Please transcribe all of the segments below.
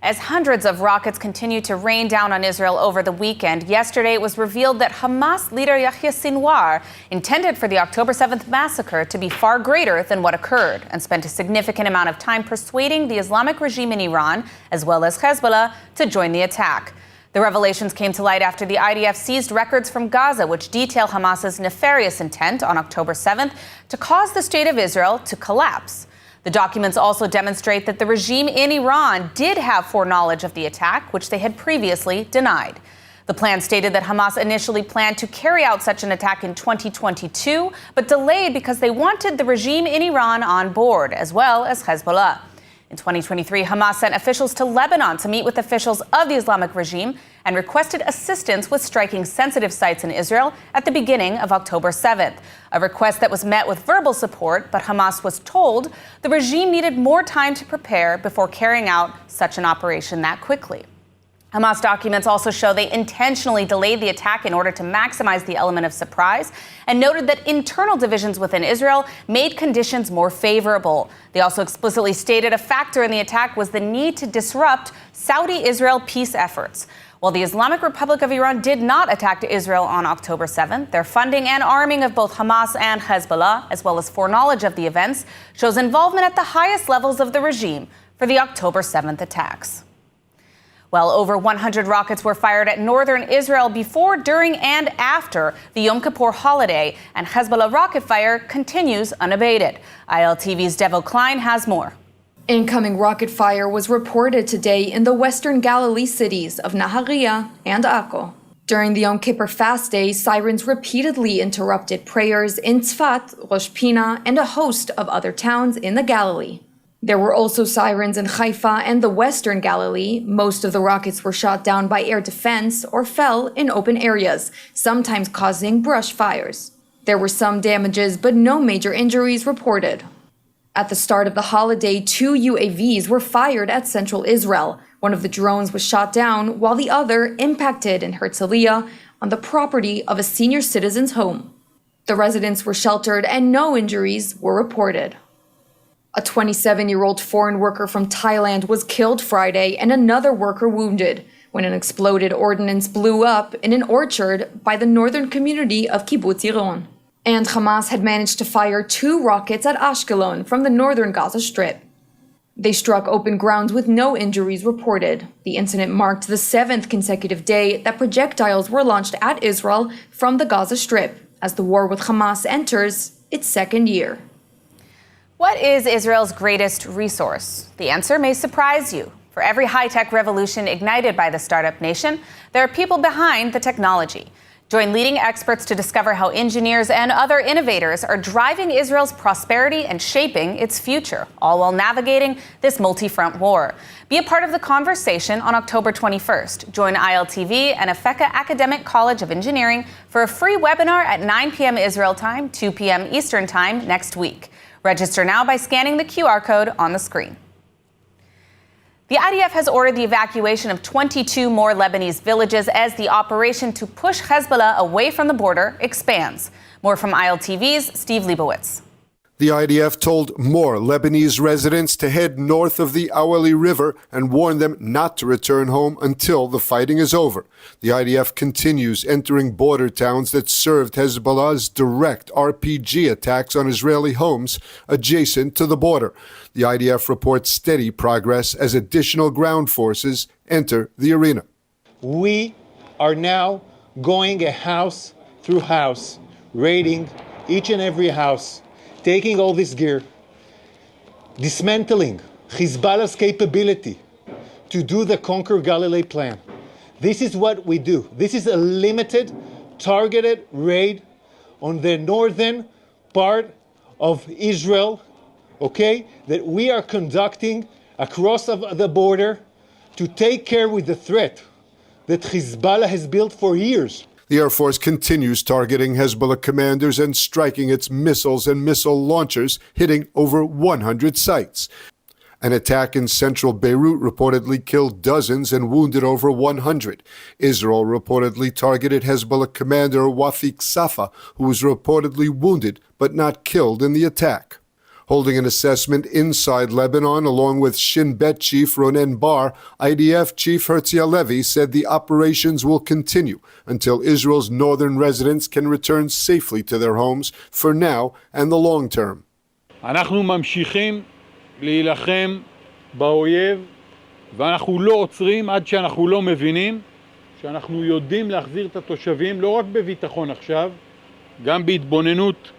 As hundreds of rockets continue to rain down on Israel over the weekend, yesterday it was revealed that Hamas leader Yahya Sinwar intended for the October 7th massacre to be far greater than what occurred and spent a significant amount of time persuading the Islamic regime in Iran, as well as Hezbollah, to join the attack. The revelations came to light after the IDF seized records from Gaza, which detail Hamas's nefarious intent on October 7th to cause the state of Israel to collapse. The documents also demonstrate that the regime in Iran did have foreknowledge of the attack, which they had previously denied. The plan stated that Hamas initially planned to carry out such an attack in 2022, but delayed because they wanted the regime in Iran on board, as well as Hezbollah. In 2023, Hamas sent officials to Lebanon to meet with officials of the Islamic regime and requested assistance with striking sensitive sites in Israel at the beginning of October 7th, a request that was met with verbal support, but Hamas was told the regime needed more time to prepare before carrying out such an operation that quickly. Hamas documents also show they intentionally delayed the attack in order to maximize the element of surprise and noted that internal divisions within Israel made conditions more favorable. They also explicitly stated a factor in the attack was the need to disrupt Saudi-Israel peace efforts. While the Islamic Republic of Iran did not attack Israel on October 7th, their funding and arming of both Hamas and Hezbollah, as well as foreknowledge of the events, shows involvement at the highest levels of the regime for the October 7th attacks. Well, over 100 rockets were fired at northern Israel before, during, and after the Yom Kippur holiday, and Hezbollah rocket fire continues unabated. ILTV's Devo Klein has more. Incoming rocket fire was reported today in the western Galilee cities of Nahariya and Akko. During the Yom Kippur fast day, sirens repeatedly interrupted prayers in Tzfat, Rosh Pina, and a host of other towns in the Galilee. There were also sirens in Haifa and the western Galilee. Most of the rockets were shot down by air defense or fell in open areas, sometimes causing brush fires. There were some damages, but no major injuries reported. At the start of the holiday, 2 UAVs were fired at central Israel. One of the drones was shot down, while the other impacted in Herzliya on the property of a senior citizen's home. The residents were sheltered and no injuries were reported. A 27-year-old foreign worker from Thailand was killed Friday and another worker wounded when an exploded ordnance blew up in an orchard by the northern community of Kibbutz Yiron. And Hamas had managed to fire 2 rockets at Ashkelon from the northern Gaza Strip. They struck open ground with no injuries reported. The incident marked the 7th consecutive day that projectiles were launched at Israel from the Gaza Strip as the war with Hamas enters its 2nd year. What is Israel's greatest resource? The answer may surprise you. For every high-tech revolution ignited by the startup nation, there are people behind the technology. Join leading experts to discover how engineers and other innovators are driving Israel's prosperity and shaping its future, all while navigating this multi-front war. Be a part of the conversation on October 21st. Join ILTV and Afeka Academic College of Engineering for a free webinar at 9 p.m. Israel time, 2 p.m. Eastern time next week. Register now by scanning the QR code on the screen. The IDF has ordered the evacuation of 22 more Lebanese villages as the operation to push Hezbollah away from the border expands. More from ILTV's Steve Leibowitz. The IDF told more Lebanese residents to head north of the Awali River and warned them not to return home until the fighting is over. The IDF continues entering border towns that served Hezbollah's direct RPG attacks on Israeli homes adjacent to the border. The IDF reports steady progress as additional ground forces enter the arena. We are now going a house through house, raiding each and every house, taking all this gear, dismantling Hezbollah's capability to do the Conquer Galilee plan. This is what we do. This is a limited, targeted raid on the northern part of Israel, okay, that we are conducting across the border to take care with the threat that Hezbollah has built for years. The Air Force continues targeting Hezbollah commanders and striking its missiles and missile launchers, hitting over 100 sites. An attack in central Beirut reportedly killed dozens and wounded over 100. Israel reportedly targeted Hezbollah commander Wafiq Safa, who was reportedly wounded but not killed in the attack. Holding an assessment inside Lebanon, along with Shin Bet chief Ronen Bar, IDF chief Herzi Halevi said the operations will continue until Israel's northern residents can return safely to their homes for now and the long term. אנחנו ממשיכים להילחם באויב, ואנחנו לא עוצרים עד שאנחנו לא מבינים שאנחנו יודעים להחזיר את התושבים לא רק בביטחון עכשיו, גם בהתבוננות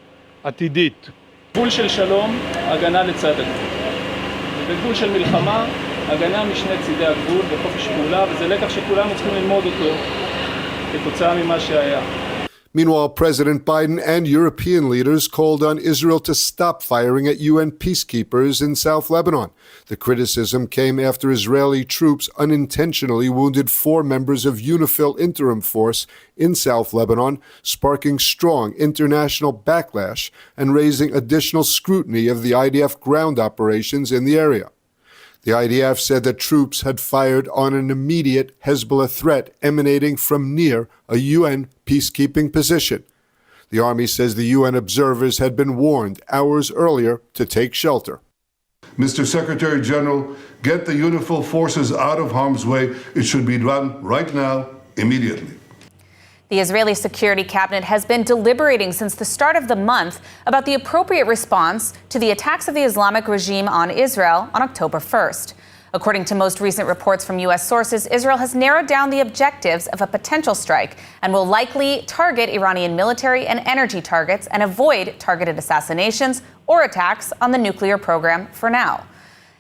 עתידית. בגבול של שלום, הגנה לצד הגבול. ובגבול של מלחמה, הגנה משני צידי הגבול בחופש פעולה, וזה לקח שכולנו צריכים ללמוד אותו כתוצאה ממה שהיה. Meanwhile, President Biden and European leaders called on Israel to stop firing at UN peacekeepers in South Lebanon. The criticism came after Israeli troops unintentionally wounded 4 members of UNIFIL interim force in South Lebanon, sparking strong international backlash and raising additional scrutiny of the IDF ground operations in the area. The IDF said that troops had fired on an immediate Hezbollah threat emanating from near a UN peacekeeping position. The army says the UN observers had been warned hours earlier to take shelter. Mr. Secretary General, get the UNIFIL forces out of harm's way. It should be done right now, immediately. The Israeli Security Cabinet has been deliberating since the start of the month about the appropriate response to the attacks of the Islamic regime on Israel on October 1st. According to most recent reports from U.S. sources, Israel has narrowed down the objectives of a potential strike and will likely target Iranian military and energy targets and avoid targeted assassinations or attacks on the nuclear program for now.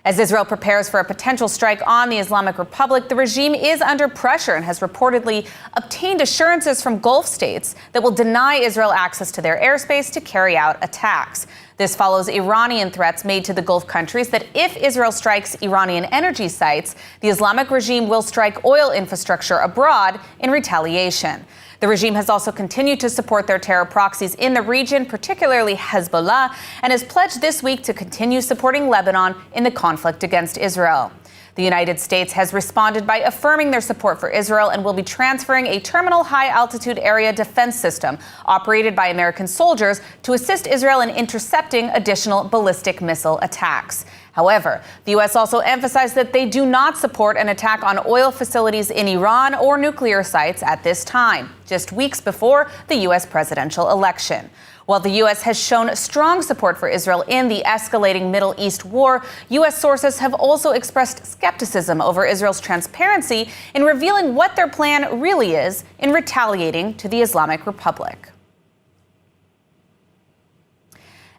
As Israel prepares for a potential strike on the Islamic Republic, the regime is under pressure and has reportedly obtained assurances from Gulf states that will deny Israel access to their airspace to carry out attacks. This follows Iranian threats made to the Gulf countries that if Israel strikes Iranian energy sites, the Islamic regime will strike oil infrastructure abroad in retaliation. The regime has also continued to support their terror proxies in the region, particularly Hezbollah, and has pledged this week to continue supporting Lebanon in the conflict against Israel. The United States has responded by affirming their support for Israel and will be transferring a terminal high-altitude area defense system operated by American soldiers to assist Israel in intercepting additional ballistic missile attacks. However, the U.S. also emphasized that they do not support an attack on oil facilities in Iran or nuclear sites at this time, just weeks before the U.S. presidential election. While the U.S. has shown strong support for Israel in the escalating Middle East war, U.S. sources have also expressed skepticism over Israel's transparency in revealing what their plan really is in retaliating to the Islamic Republic.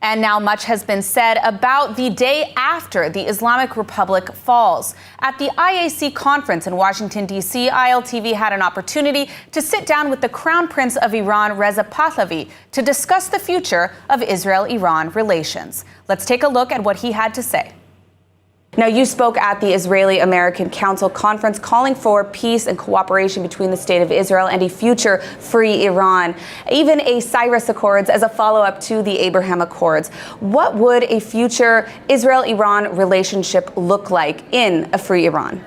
And now much has been said about the day after the Islamic Republic falls. At the IAC conference in Washington, D.C., ILTV had an opportunity to sit down with the Crown Prince of Iran, Reza Pahlavi, to discuss the future of Israel-Iran relations. Let's take a look at what he had to say. Now, you spoke at the Israeli-American Council conference calling for peace and cooperation between the State of Israel and a future free Iran, even a Cyrus Accords as a follow-up to the Abraham Accords. What would a future Israel-Iran relationship look like in a free Iran?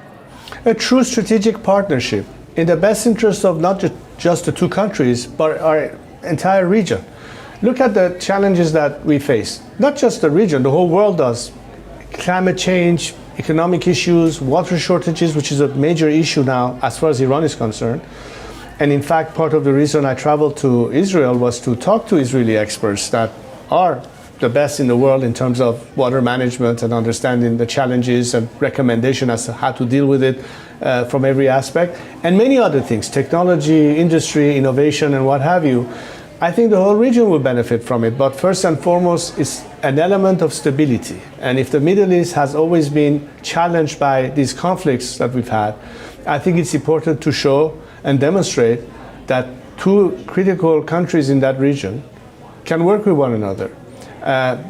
A true strategic partnership in the best interest of not just the two countries, but our entire region. Look at the challenges that we face. Not just the region, the whole world does. Climate change, economic issues, water shortages, which is a major issue now as far as Iran is concerned. And in fact, part of the reason I traveled to Israel was to talk to Israeli experts that are the best in the world in terms of water management and understanding the challenges and recommendation as to how to deal with it from every aspect, and many other things, technology, industry, innovation, and what have you. I think the whole region will benefit from it, but first and foremost, it's an element of stability. And if the Middle East has always been challenged by these conflicts that we've had, I think it's important to show and demonstrate that two critical countries in that region can work with one another.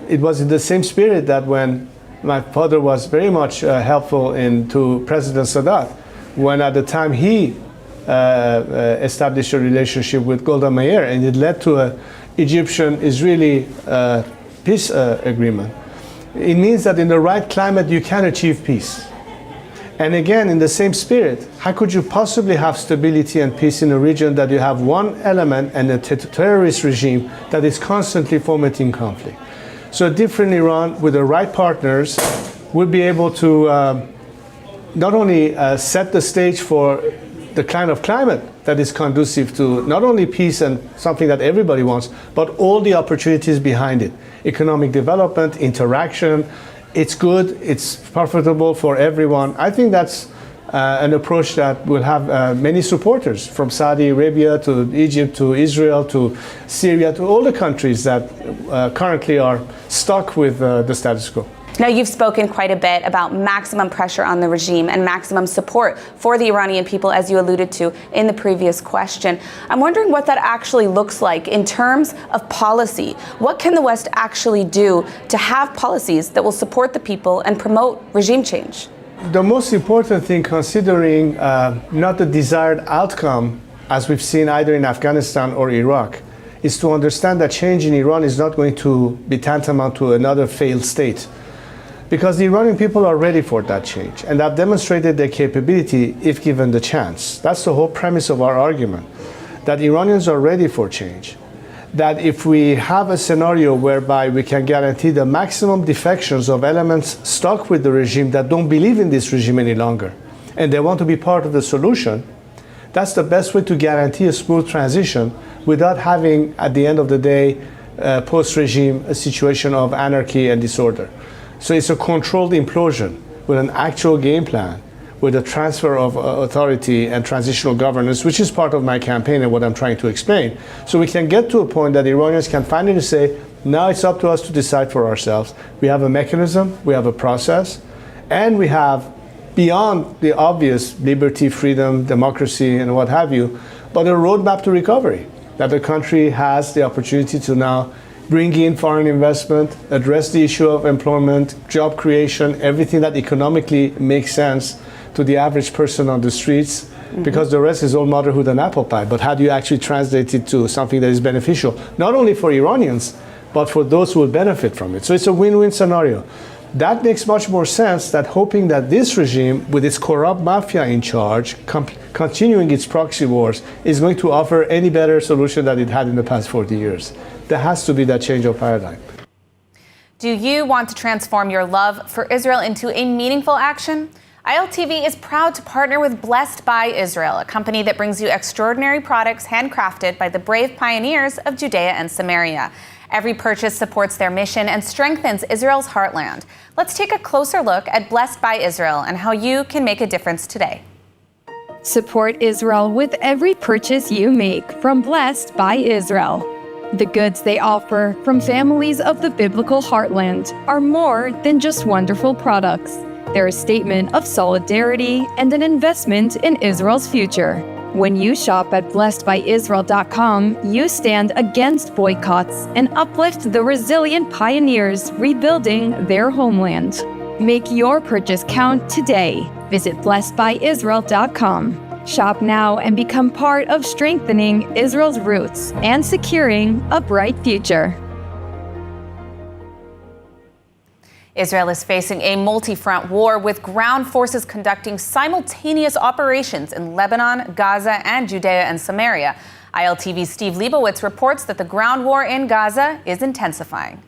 It was in the same spirit that when my father was very much helpful to President Sadat, when at the time he established a relationship with Golda Meir, and it led to an Egyptian-Israeli peace agreement. It means that in the right climate you can achieve peace. And again, in the same spirit, how could you possibly have stability and peace in a region that you have one element and a terrorist regime that is constantly fomenting conflict? So a different Iran with the right partners would be able to not only set the stage for the kind of climate that is conducive to not only peace and something that everybody wants, but all the opportunities behind it. Economic development, interaction, it's good, it's profitable for everyone. I think that's an approach that will have many supporters, from Saudi Arabia to Egypt to Israel to Syria to all the countries that currently are stuck with the status quo. Now, you've spoken quite a bit about maximum pressure on the regime and maximum support for the Iranian people, as you alluded to in the previous question. I'm wondering what that actually looks like in terms of policy. What can the West actually do to have policies that will support the people and promote regime change? The most important thing, considering not the desired outcome, as we've seen either in Afghanistan or Iraq, is to understand that change in Iran is not going to be tantamount to another failed state. Because the Iranian people are ready for that change and have demonstrated their capability if given the chance. That's the whole premise of our argument, that Iranians are ready for change. That if we have a scenario whereby we can guarantee the maximum defections of elements stuck with the regime that don't believe in this regime any longer, and they want to be part of the solution, that's the best way to guarantee a smooth transition without having, at the end of the day, post-regime, a situation of anarchy and disorder. So it's a controlled implosion with an actual game plan, with a transfer of authority and transitional governance, which is part of my campaign and what I'm trying to explain. So we can get to a point that Iranians can finally say, now it's up to us to decide for ourselves. We have a mechanism, we have a process, and we have, beyond the obvious liberty, freedom, democracy, and what have you, but a roadmap to recovery, that the country has the opportunity to now bring in foreign investment, address the issue of employment, job creation, everything that economically makes sense to the average person on the streets, because the rest is all motherhood and apple pie. But how do you actually translate it to something that is beneficial, not only for Iranians, but for those who will benefit from it? So it's a win-win scenario. That makes much more sense than hoping that this regime, with its corrupt mafia in charge, continuing its proxy wars, is going to offer any better solution that it had in the past 40 years. There has to be that change of paradigm. Do you want to transform your love for Israel into a meaningful action? ILTV is proud to partner with Blessed by Israel, a company that brings you extraordinary products handcrafted by the brave pioneers of Judea and Samaria. Every purchase supports their mission and strengthens Israel's heartland. Let's take a closer look at Blessed by Israel and how you can make a difference today. Support Israel with every purchase you make from Blessed by Israel. The goods they offer from families of the biblical heartland are more than just wonderful products. They're a statement of solidarity and an investment in Israel's future. When you shop at blessedbyisrael.com, you stand against boycotts and uplift the resilient pioneers rebuilding their homeland. Make your purchase count today. Visit blessedbyisrael.com. Shop now and become part of strengthening Israel's roots and securing a bright future. Israel is facing a multi-front war with ground forces conducting simultaneous operations in Lebanon, Gaza, and Judea and Samaria. ILTV's Steve Leibowitz reports that the ground war in Gaza is intensifying.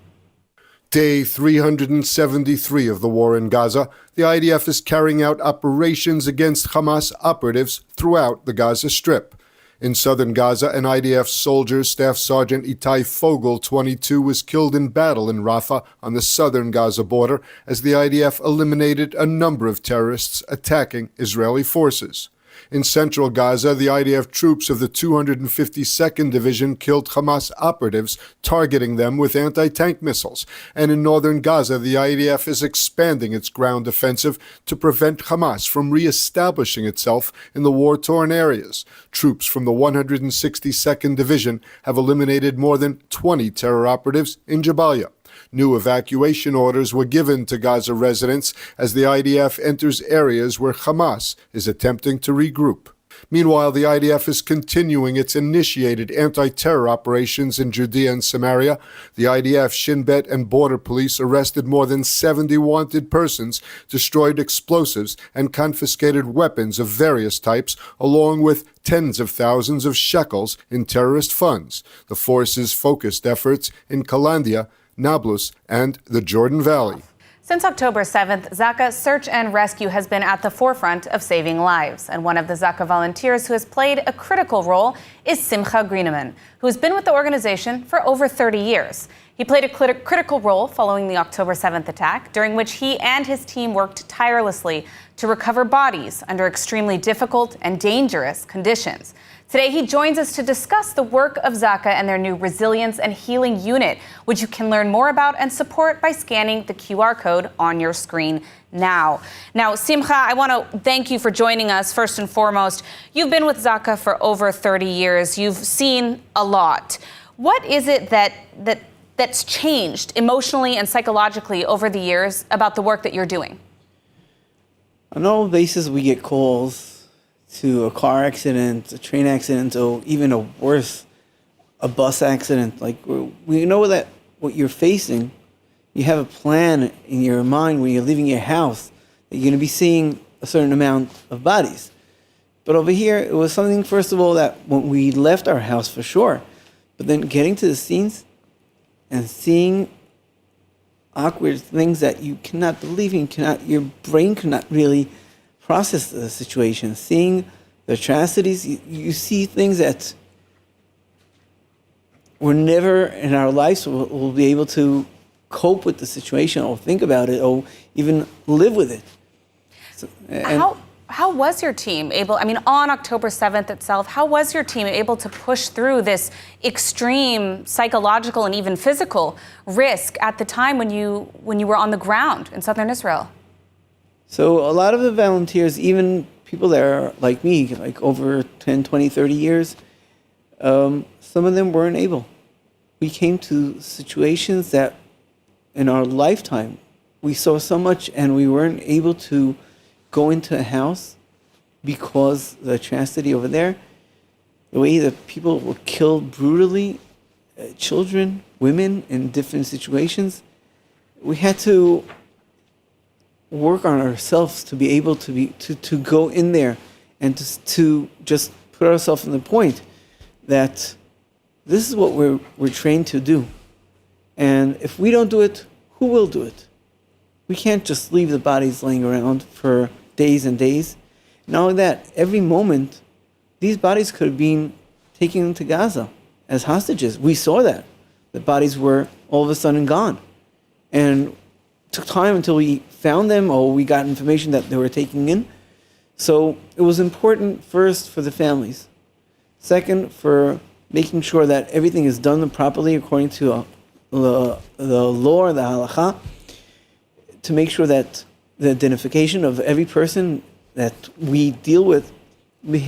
Day 373 of the war in Gaza, the IDF is carrying out operations against Hamas operatives throughout the Gaza Strip. In southern Gaza, an IDF soldier, Staff Sergeant Itai Fogel, 22, was killed in battle in Rafah on the southern Gaza border as the IDF eliminated a number of terrorists attacking Israeli forces. In central Gaza, the IDF troops of the 252nd Division killed Hamas operatives, targeting them with anti-tank missiles. And in northern Gaza, the IDF is expanding its ground offensive to prevent Hamas from re-establishing itself in the war-torn areas. Troops from the 162nd Division have eliminated more than 20 terror operatives in Jabalia. New evacuation orders were given to Gaza residents as the IDF enters areas where Hamas is attempting to regroup. Meanwhile, the IDF is continuing its initiated anti-terror operations in Judea and Samaria. The IDF, Shin Bet, and Border Police arrested more than 70 wanted persons, destroyed explosives, and confiscated weapons of various types, along with tens of thousands of shekels in terrorist funds. The forces focused efforts in Kalandia Nablus, and the Jordan Valley. Since October 7th, Zaka Search and Rescue has been at the forefront of saving lives. And one of the Zaka volunteers who has played a critical role is Simcha Grieneman, who has been with the organization for over 30 years. He played a critical role following the October 7th attack, during which he and his team worked tirelessly to recover bodies under extremely difficult and dangerous conditions. Today, he joins us to discuss the work of Zaka and their new Resilience and Healing Unit, which you can learn more about and support by scanning the QR code on your screen now. Now, Simcha, I want to thank you for joining us first and foremost. You've been with Zaka for over 30 years. You've seen a lot. What is it that's changed emotionally and psychologically over the years about the work that you're doing? On a normal basis, we get calls to a car accident, a train accident, or even a worse, a bus accident. Like, we know that what you're facing, you have a plan in your mind when you're leaving your house that you're going to be seeing a certain amount of bodies. But over here, it was something, first of all, that when we left our house for sure, but then getting to the scenes and seeing awkward things that you cannot believe in, your brain cannot really process the situation. Seeing the atrocities, you see things that we're never in our lives will be able to cope with the situation or think about it or even live with it. So, how was your team able, on October 7th itself, how was your team able to push through this extreme psychological and even physical risk at the time when you were on the ground in southern Israel? So a lot of the volunteers, even people that are like me, like over 10, 20, 30 years, some of them weren't able. We came to situations that in our lifetime, we saw so much and we weren't able to go into a house because the atrocity over there, the way that people were killed brutally, children, women in different situations, we had to work on ourselves to be able to go in there and to just put ourselves in the point that this is what we're trained to do. And if we don't do it, who will do it? We can't just leave the bodies laying around for days and days. Not only that, every moment, these bodies could have been taken to Gaza as hostages. We saw that. The bodies were all of a sudden gone. And it took time until we found them or we got information that they were taking in. So it was important first for the families. Second, for making sure that everything is done properly according to the law, the halakha, to make sure that the identification of every person that we deal with, we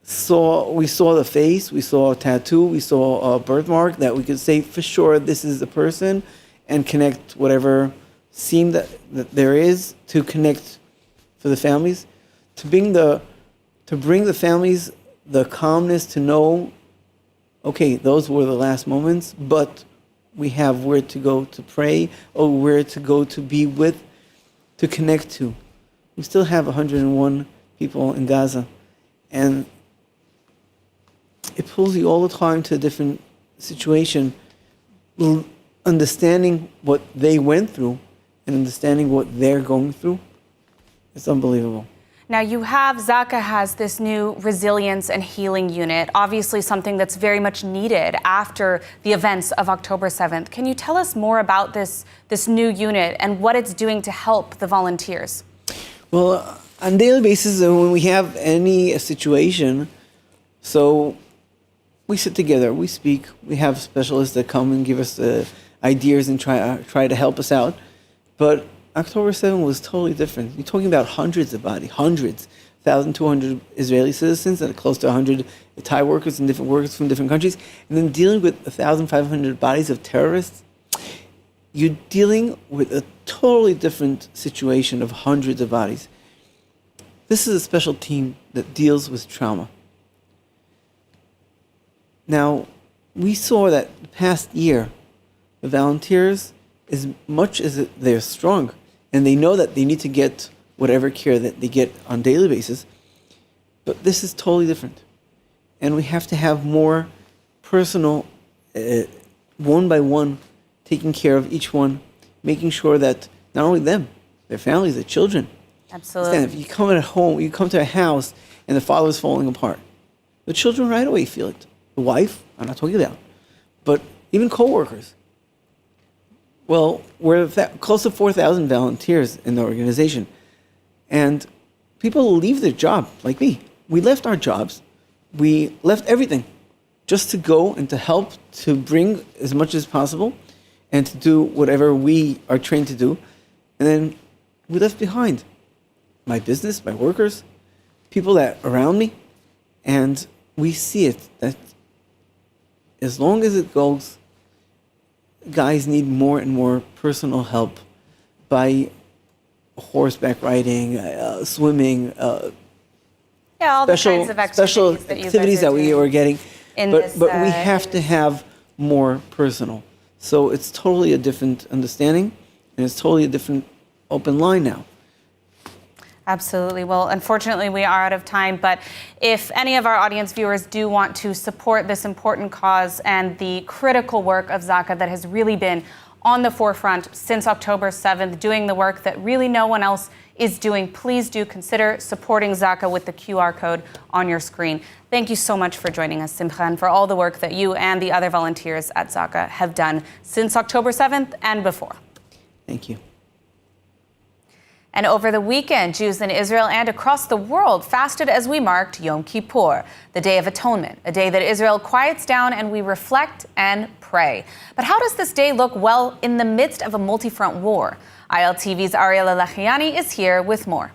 saw the face, we saw a tattoo, we saw a birthmark that we could say for sure this is the person, and connect whatever seam that there is to connect for the families, to bring the families the calmness to know, okay, those were the last moments, but we have where to go to pray or where to go to be with, to connect to. We still have 101 people in Gaza, and it pulls you all the time to a different situation, understanding what they went through and understanding what they're going through. It's unbelievable. Now Zaka has this new Resilience and Healing Unit, obviously something that's very much needed after the events of October 7th. Can you tell us more about this new unit and what it's doing to help the volunteers? Well, on a daily basis, when we have any situation, so we sit together, we speak, we have specialists that come and give us ideas and try to help us out. But October 7th was totally different. You're talking about hundreds of bodies, 1,200 Israeli citizens and close to 100 Thai workers and different workers from different countries, and then dealing with 1,500 bodies of terrorists. You're dealing with a totally different situation of hundreds of bodies. This is a special team that deals with trauma. Now, we saw that the past year, the volunteers, as much as they're strong, and they know that they need to get whatever care that they get on a daily basis, but this is totally different. And we have to have more personal, one-by-one taking care of each one, making sure that not only them, their families, their children. Absolutely. Understand, if you come at home, you come to a house and the father is falling apart, the children right away feel it. The wife, I'm not talking about, but even co-workers. Well, we're close to 4,000 volunteers in the organization, and people leave their job, like me. We left our jobs, we left everything just to go and to help, to bring as much as possible, and to do whatever we are trained to do. And then we left behind my business, my workers, people that are around me, and we see it that as long as it goes, guys need more and more personal help by horseback riding, swimming, all the kinds of special activities that you guys activities are that we doing are getting. in But this, we have to have more personal. So it's totally a different understanding, and it's totally a different open line now. Absolutely. Well, unfortunately, we are out of time. But if any of our audience viewers do want to support this important cause and the critical work of Zaka that has really been on the forefront since October 7th, doing the work that really no one else is doing, please do consider supporting Zaka with the QR code on your screen. Thank you so much for joining us, Simcha, and for all the work that you and the other volunteers at Zaka have done since October 7th and before. Thank you. And over the weekend, Jews in Israel and across the world fasted as we marked Yom Kippur, the Day of Atonement, a day that Israel quiets down and we reflect and pray. But how does this day look, well, in the midst of a multi-front war? ILTV's Ariella Lachiani is here with more.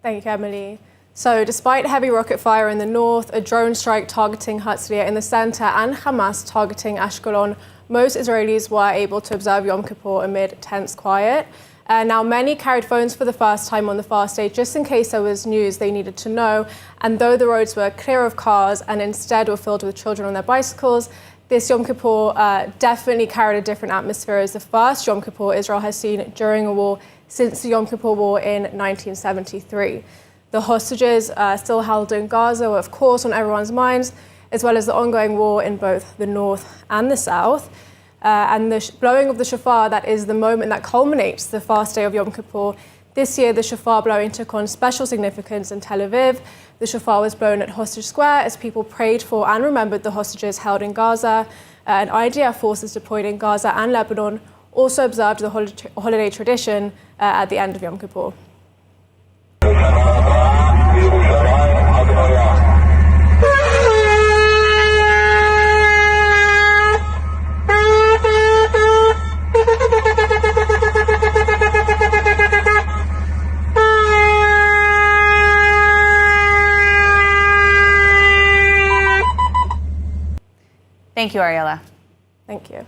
Thank you, Emily. So despite heavy rocket fire in the north, a drone strike targeting Herzliya in the center, and Hamas targeting Ashkelon, most Israelis were able to observe Yom Kippur amid tense quiet. Now, many carried phones for the first time on the fast day, just in case there was news they needed to know. And though the roads were clear of cars and instead were filled with children on their bicycles, this Yom Kippur definitely carried a different atmosphere as the first Yom Kippur Israel has seen during a war since the Yom Kippur War in 1973. The hostages still held in Gaza were, of course, on everyone's minds, as well as the ongoing war in both the north and the south. And the blowing of the shofar, that is the moment that culminates the fast day of Yom Kippur. This year, the shofar blowing took on special significance in Tel Aviv. The shofar was blown at Hostage Square as people prayed for and remembered the hostages held in Gaza. And IDF forces deployed in Gaza and Lebanon also observed the holiday tradition at the end of Yom Kippur. Thank you, Ariella. Thank you.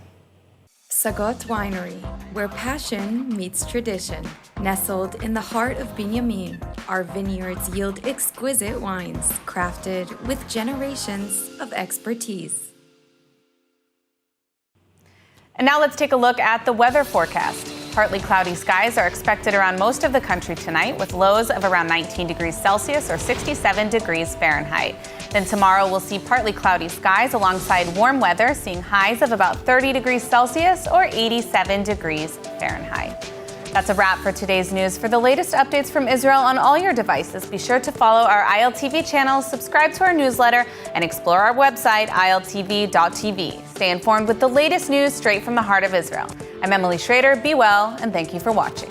Sagot Winery, where passion meets tradition. Nestled in the heart of Binyamin, our vineyards yield exquisite wines crafted with generations of expertise. And now let's take a look at the weather forecast. Partly cloudy skies are expected around most of the country tonight, with lows of around 19 degrees Celsius or 67 degrees Fahrenheit. Then tomorrow we'll see partly cloudy skies alongside warm weather, seeing highs of about 30 degrees Celsius or 87 degrees Fahrenheit. That's a wrap for today's news. For the latest updates from Israel on all your devices, be sure to follow our ILTV channel, subscribe to our newsletter, and explore our website, iltv.tv. Stay informed with the latest news straight from the heart of Israel. I'm Emily Schrader. Be well, and thank you for watching.